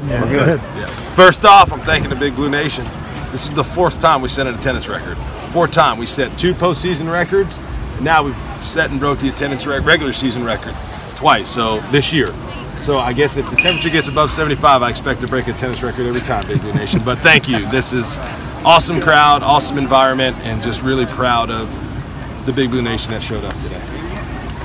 Yeah, we're good. Yeah. First off, I'm thanking the Big Blue Nation. This is the 4th time we set an attendance record. 4th time. We set 2 postseason records, and now we've set and broke the attendance regular season record twice. So this year. So I guess if the temperature gets above 75, I expect to break a attendance record every time, Big Blue Nation. But thank you. This is awesome crowd, awesome environment, and just really proud of the Big Blue Nation that showed up today.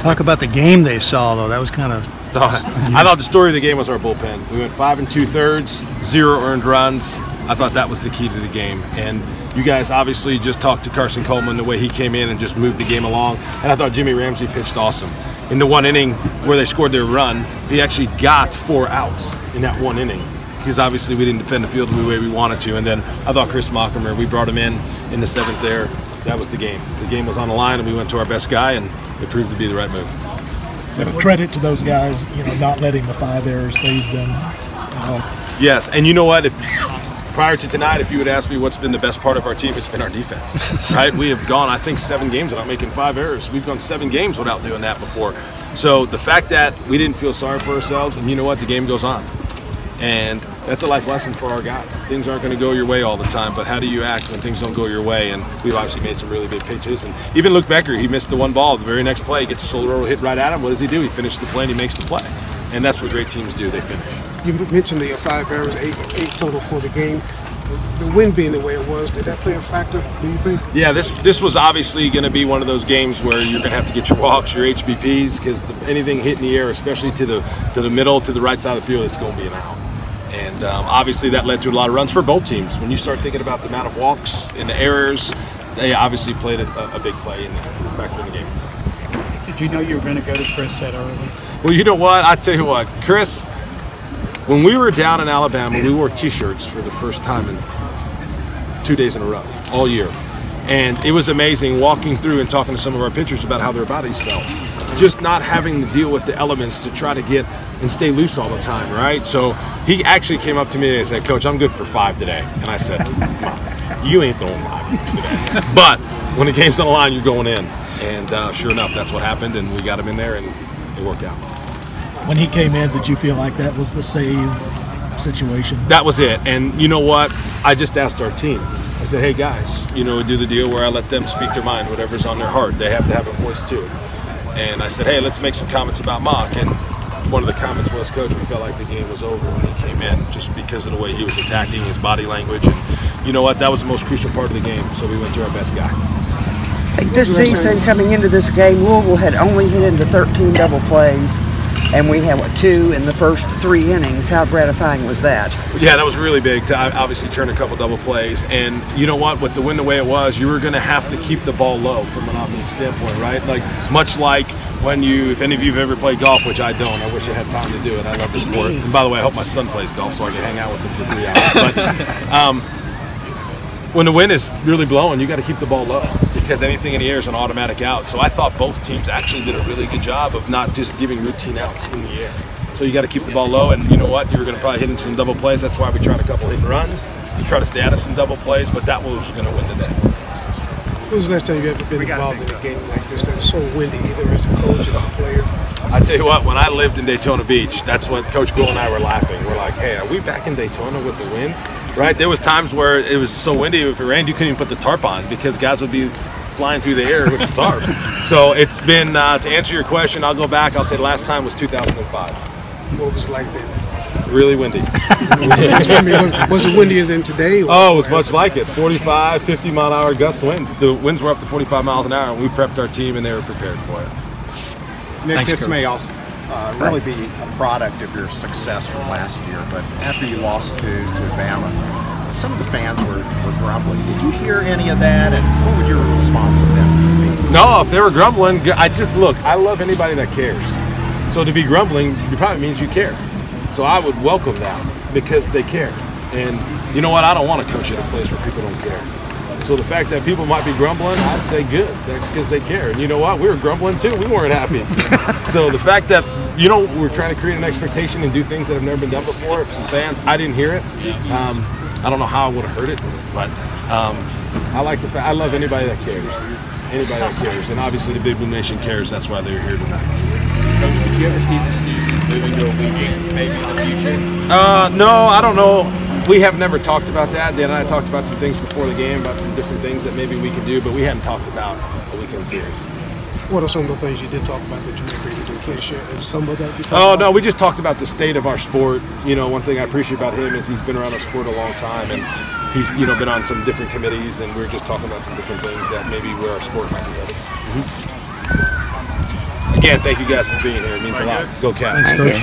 Talk about the game they saw, though. That was kind of... I thought the story of the game was our bullpen. We went 5 2/3, 0 earned runs. I thought that was the key to the game. And you guys obviously just talked to Carson Coleman, the way he came in and just moved the game along. And I thought Jimmy Ramsey pitched awesome. In the 1 inning where they scored their run, he actually got 4 outs in that 1 inning. Because obviously we didn't defend the field the way we wanted to. And then I thought Chris Mockermer, we brought him in the 7th there. That was the game. The game was on the line, and we went to our best guy, and it proved to be the right move. So credit to those guys, not letting the 5 errors phase them. Yes, and you know what? Prior to tonight, if you would ask me what's been the best part of our team, it's been our defense, right? We have gone, I think, 7 games without making 5 errors. We've gone 7 games without doing that before. So the fact that we didn't feel sorry for ourselves, and you know what? The game goes on. And that's a life lesson for our guys. Things aren't going to go your way all the time, but how do you act when things don't go your way? And we've obviously made some really big pitches. And even Luke Becker, he missed the 1 ball. The very next play, he gets a solo hit right at him. What does he do? He finishes the play and he makes the play. And that's what great teams do. They finish. You mentioned the 5 errors, 8 total for the game. The wind being the way it was, did that play a factor, do you think? Yeah, this was obviously going to be one of those games where you're going to have to get your walks, your HBPs, because anything hit in the air, especially to the middle, to the right side of the field, it's going to be an out. And obviously that led to a lot of runs for both teams. When you start thinking about the amount of walks and the errors, they obviously played a big play in the factor in the game. Did you know you were going to go to Chris that early? Well, you know what? I tell you what, Chris, when we were down in Alabama, we wore T-shirts for the first time in 2 days in a row, all year. And it was amazing walking through and talking to some of our pitchers about how their bodies felt. Just not having to deal with the elements to try to get and stay loose all the time, right? So he actually came up to me and said, "Coach, I'm good for 5 today." And I said, "You ain't throwing 5 today." But when the game's on the line, you're going in. And sure enough, that's what happened, and we got him in there, and it worked out. When he came in, did you feel like that was the save situation? That was it. And you know what? I just asked our team. I said, "Hey guys, we do the deal where I let them speak their mind, whatever's on their heart. They have to have a voice too." And I said, "Hey, let's make some comments about Mock." And one of the comments was, "Coach, we felt like the game was over when he came in just because of the way he was attacking, his body language." And you know what? That was the most crucial part of the game, so we went to our best guy. I think this season, coming into this game, Louisville had only hit into 13 double plays, and we had, 2 in the first 3 innings. How gratifying was that? Yeah, that was really big to obviously turn a couple double plays. And you know what? With the wind the way it was, you were going to have to keep the ball low from an offensive standpoint, right? Like, much like when if any of you have ever played golf, which I don't, I wish I had time to do it. I love the sport. And by the way, I hope my son plays golf so I can hang out with him for 3 hours. But when the wind is really blowing, you got to keep the ball low because anything in the air is an automatic out. So I thought both teams actually did a really good job of not just giving routine outs in the air. So you got to keep the ball low, and you know what? You were going to probably hit into some double plays. That's why we tried a couple hit and runs to try to stay out of some double plays, but that was going to win the day. When was the last time you ever been involved in a game like this that was so windy, either as a coach or a player? I tell you what, when I lived in Daytona Beach, that's what Coach Gould and I were laughing. We're like, "Hey, are we back in Daytona with the wind?" Right? There was times where it was so windy, if it rained, you couldn't even put the tarp on because guys would be flying through the air with the tarp. So it's been, to answer your question, I'll go back, I'll say the last time was 2005. What was it like then? Really windy. Was it windier than today? Oh, it was much like it. 45, 50-mile-an-hour gust winds. The winds were up to 45 miles an hour, and we prepped our team, and they were prepared for it. Nick, Thanks, this Coach. may also really be a product of your success from last year, but after you lost to Bama, some of the fans were grumbling. Did you hear any of that, and what would your response to them be? No, if they were grumbling, look, I love anybody that cares. So to be grumbling, it probably means you care. So I would welcome that because they care. And you know what? I don't want to coach at a place where people don't care. So the fact that people might be grumbling, I'd say good. That's because they care. And you know what? We were grumbling too. We weren't happy. So the fact that, we're trying to create an expectation and do things that have never been done before. If some fans, I didn't hear it. I don't know how I would have heard it, but I like the fact. I love anybody that cares. Anybody that cares. And obviously the Big Blue Nation cares. That's why they're here tonight. Coach, did you you ever see the series moving to a weekend, maybe in the future? No, I don't know. We have never talked about that. Dan and I talked about some things before the game, about some different things that maybe we can do, but we hadn't talked about a weekend series. What are some of the things you did talk about that you may be able to do? Can you share some of that you talked Oh, about? no, we just talked about the state of our sport. You know, one thing I appreciate about him is he's been around our sport a long time, and he's, you know, been on some different committees, and we were just talking about some different things that maybe where our sport might be headed. Again, thank you guys for being here. It means a lot. Go Cats. Thanks, Coach.